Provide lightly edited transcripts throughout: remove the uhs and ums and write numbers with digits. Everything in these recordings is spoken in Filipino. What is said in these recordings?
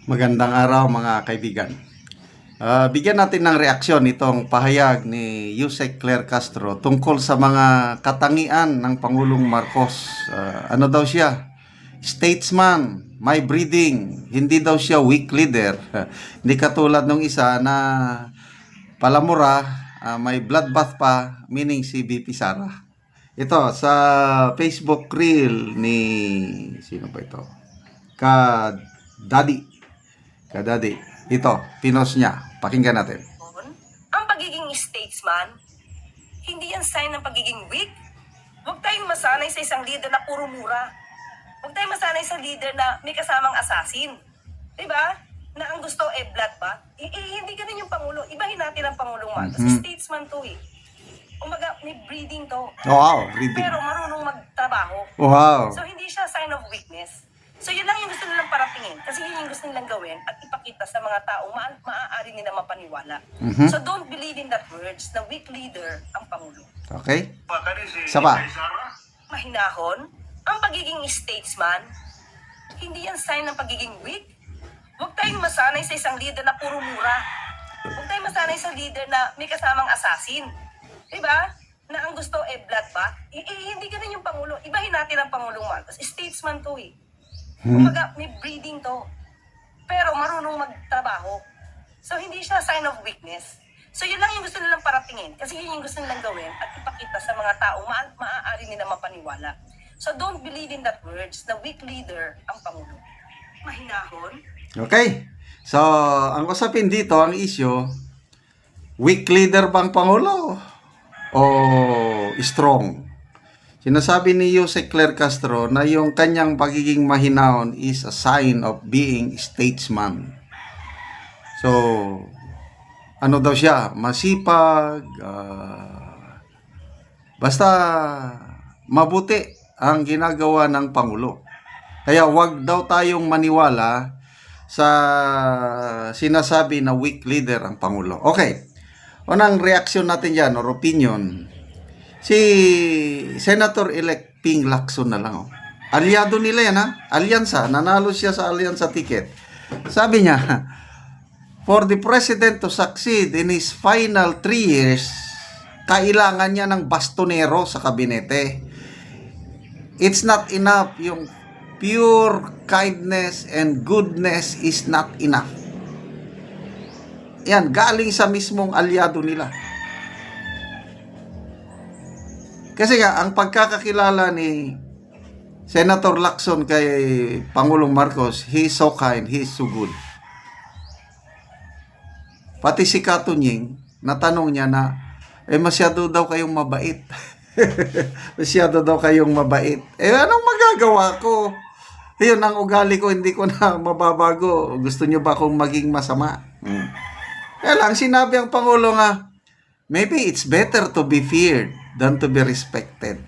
Magandang araw mga kaibigan. Bigyan natin ng reaksyon itong pahayag ni Yusek Claire Castro tungkol sa mga katangian ng Pangulong Marcos. Ano daw siya? Statesman, my breeding. Hindi daw siya weak leader. Hindi katulad ng isa na palamura, may bloodbath pa, meaning si BP Sara. Ito, sa Facebook reel ni, sino ba ito? Kadadi. Ito, pinos niya. Pakinggan natin. Ang pagiging statesman, hindi yan sign ng pagiging weak. Huwag tayong masanay sa isang leader na puro mura. Huwag tayong masanay sa leader na may kasamang assassin. Diba? Na ang gusto bloodbath. Hindi ganun yung Pangulo. Ibahin natin ang Pangulong Marcos. Statesman to eh. Umaga, may breeding to. Wow, breeding. Pero marunong magtrabaho. Wow. So hindi siya sign of weakness. So yun lang yung gusto nilang paratingin. Kasi yun yung gusto nilang gawin at ipakita sa mga taong maaari nila mapaniwala. So don't believe in that words na weak leader ang Pangulo. Okay? Isa pa. Mahinahon, ang pagiging statesman, hindi yan sign ng pagiging weak. Huwag tayong masanay sa isang leader na puro mura. Huwag tayong masanay sa leader na may kasamang assassin. Diba? Na ang gusto bloodbath. Hindi ganun yung Pangulo. Ibahin natin ang Pangulong Marcos. Statesman to eh. Umaga, may breeding to. Pero marunong magtrabaho. So hindi siya sign of weakness. So yun lang yung gusto nilang paratingin. Kasi yun yung gusto nilang gawin at ipakita sa mga taong maaari nila mapaniwala. So don't believe in that words na weak leader ang Pangulo. Mahinahon. Okay. So, ang usapin dito, ang issue, weak leader bang Pangulo? O strong? Sinasabi ni Yusek Claire Castro na yung kanyang pagiging mahinahon is a sign of being statesman. So, ano daw siya? Masipag, basta mabuti ang ginagawa ng Pangulo. Kaya wag daw tayong maniwala sa sinasabi na weak leader ang Pangulo. Okay, unang reaksyon natin dyan or opinion, si Senator-elect Ping Lacson na lang. Aliado nila yan ha. Alyansa. Nanalo siya sa alyansa ticket. Sabi niya, for the president to succeed in his final 3 years, kailangan niya ng bastonero sa kabinete. It's not enough. Yung pure kindness and goodness is not enough. Yan, galing sa mismong aliado nila. Kasi nga, ang pagkakakilala ni Senator Lacson kay Pangulong Marcos, he's so kind, he's so good. Pati si Katunying, natanong niya na, masyado daw kayong mabait. Masyado daw kayong mabait. Anong magagawa ko? Yun ang ugali ko, hindi ko na mababago. Gusto niyo ba akong maging masama? Kaya lang, sinabi ang Pangulo nga, maybe it's better to be feared than to be respected.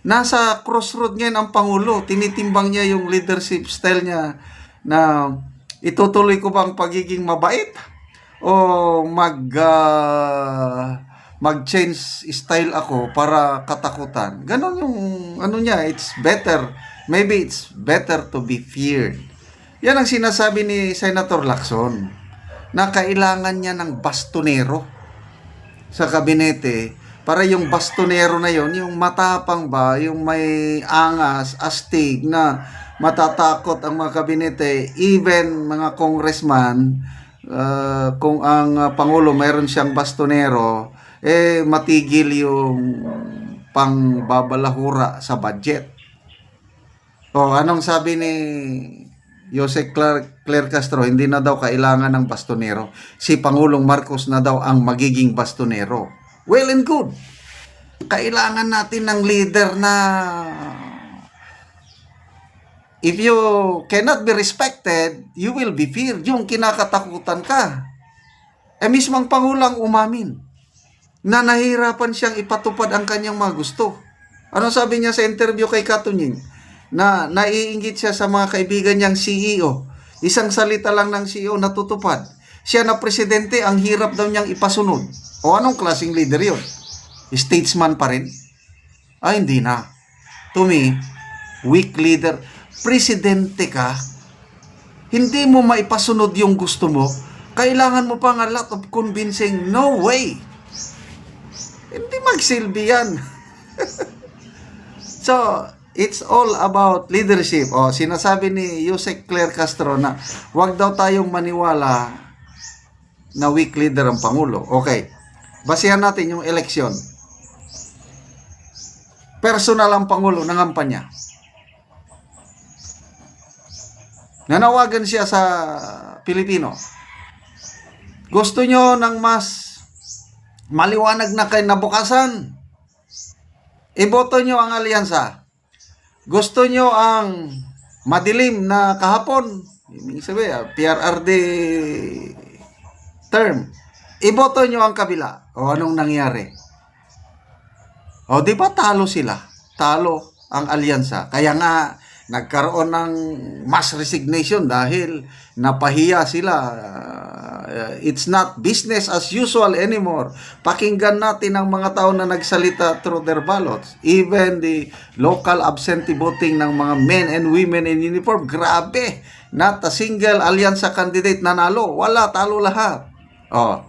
Nasa crossroad ngayon ang Pangulo. Tinitimbang niya yung leadership style niya na itutuloy ko ba ang pagiging mabait o mag-change style ako para katakutan. Ganon yung ano niya, it's better. Maybe it's better to be feared. Yan ang sinasabi ni Senator Lacson na kailangan niya ng bastonero sa kabinete para yung bastonero na yon, yung matapang ba, yung may angas, astig na matatakot ang mga kabinete, even mga congressman, kung ang Pangulo mayroon siyang bastonero, matigil yung pangbabalahura sa budget. O, anong sabi ni Yusek Claire Castro? Hindi na daw kailangan ng bastonero. Si Pangulong Marcos na daw ang magiging bastonero. Well and good. Kailangan natin ng leader na if you cannot be respected, you will be feared. Yung kinakatakutan ka. Mismong Pangulang umamin na nahihirapan siyang ipatupad ang kanyang mga gusto. Ano sabi niya sa interview kay Katunying? Na naiinggit siya sa mga kaibigan niyang CEO. Isang salita lang ng CEO natutupad. Siya na presidente, ang hirap daw niyang ipasunod. O anong klaseng leader yun? Statesman pa rin? Hindi na. To me, weak leader. Presidente ka, hindi mo maipasunod yung gusto mo, kailangan mo pang a lot of convincing. No way! Hindi magsilbi yan. So, it's all about leadership. O, sinasabi ni Yusek Claire Castro na wag daw tayong maniwala na weak leader ang Pangulo. Okay. Basihan natin yung eleksyon. Personal ang Pangulo, nangampanya. Nanawagan siya sa Pilipino. Gusto nyo ng mas maliwanag na kinabukasan? Iboto nyo ang alyansa. Gusto nyo ang madilim na kahapon? Ibig sabihin, PRRD term. Iboto nyo ang kabila. O anong nangyari? O di ba talo sila? Talo ang alyansa. Kaya nga nagkaroon ng mass resignation dahil napahiya sila. It's not business as usual anymore. Pakinggan natin ang mga tao na nagsalita through their ballots. Even the local absentee voting ng mga men and women in uniform. Grabe! Not a single alyansa candidate nanalo. Wala, talo lahat. Oh.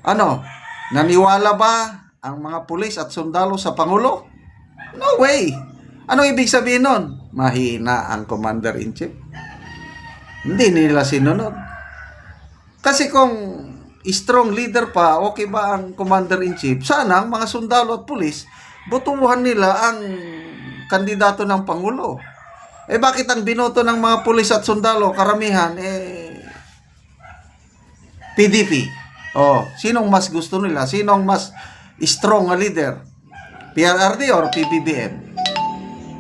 Ano? Naniwala ba ang mga pulis at sundalo sa Pangulo? No way! Anong ibig sabihin nun? Mahina ang Commander-in-Chief. Hindi nila sinunod. Kasi kung strong leader pa, okay ba ang Commander-in-Chief? Sana ang mga sundalo at pulis, botuhan nila ang kandidato ng Pangulo. Eh bakit ang binoto ng mga pulis at sundalo, karamihan, PDP? Oh, sinong mas gusto nila? Sinong mas strong na leader? PRRD or PBBM?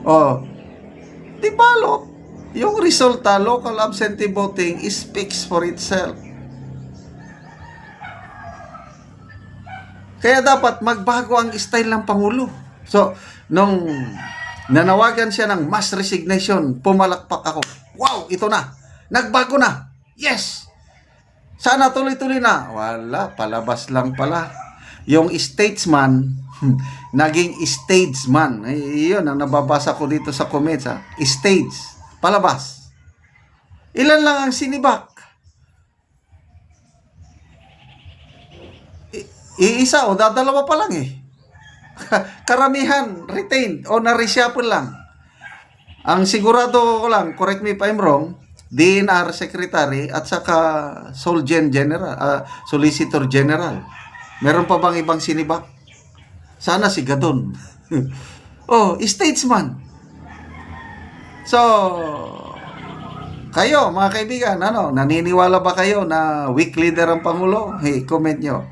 Oh, di balot. Yung resulta, local absentee voting speaks for itself. Kaya dapat magbago ang style ng Pangulo. So, nung nanawagan siya ng mass resignation, pumalakpak ako. Wow, ito na. Nagbago na. Yes! Sana tuloy-tuloy na. Wala, palabas lang pala. Yung statesman, naging statesman. Iyon ang nababasa ko dito sa comments. Stage, palabas. Ilan lang ang sinibak? Iisa o dadalawa pa lang eh. Karamihan, retained o na-reshuffle lang. Ang sigurado ko lang, correct me if I'm wrong, DNR Secretary at saka Solgen General, Solicitor General. Meron pa bang ibang sinibak? Sana si Gadon. Oh, statesman. So, kayo mga kaibigan, ano, naniniwala ba kayo na weak leader ang Pangulo? Hey, comment nyo.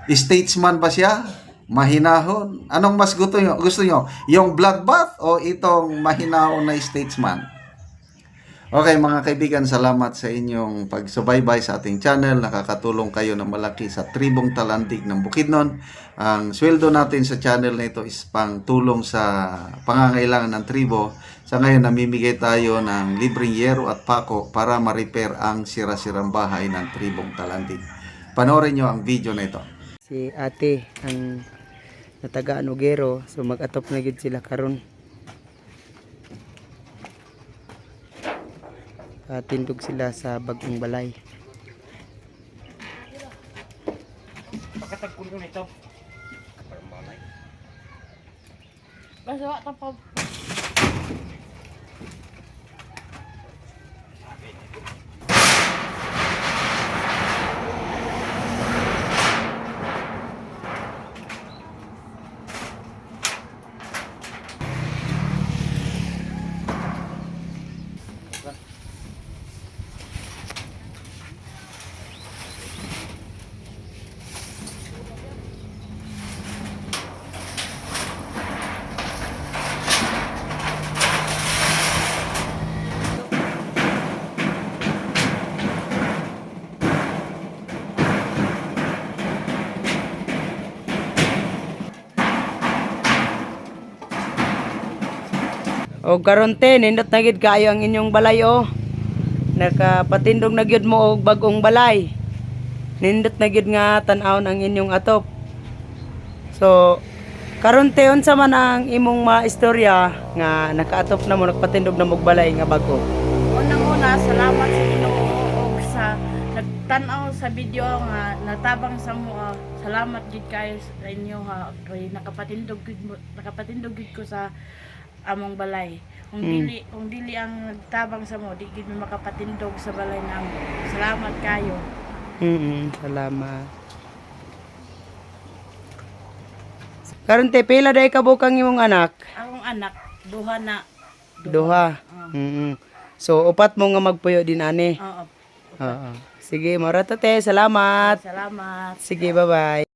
Statesman ba siya? Mahinahon? Anong mas gusto nyo? Gusto nyo? Yung bloodbath o itong mahinahon na statesman? Okay mga kaibigan, salamat sa inyong pagsubaybay sa ating channel. Nakakatulong kayo ng malaki sa Tribong Talandig ng Bukidnon. Ang sweldo natin sa channel na ito is pang tulong sa pangangailangan ng tribo. Sa ngayon, namimigay tayo ng libreng yero at pako para ma-repair ang sira-sirang bahay ng Tribong Talandig. Panoorin nyo ang video na ito. Si ate ang natagaan Ugero, so mag-atop na gid sila karon. Tindog sila sa bagong balay. Pagkatagpundo nito. Basta wak tapos O karon te, nindot na gid kaayo ang inyong balay o. Nakapatindog na gyud mo og bagong balay. Nindot na gyud nga tan-awon ang inyong atop. So karon te, unsa man ang imong maistorya nga nakaatop na mo, nagpatindog na mo og balay nga bago? unang una salamat sa Ginoo og sa nagtan-aw sa video nga natabang sa mo. Salamat gid kayo sa inyo ha. Kay nakapatindog gid ko sa among balay. Kung dili ang nagtabang sa mo, di gid mo makapatindog sa balay namo. Salamat kayo. Salamat. Karon te pila day ka bukang imong anak? Akong anak duha na. Duha. So upat mo nga magpuyo din ani. Oo. Oo. Sige, mara te. Salamat. Salamat. Sige, bye-bye.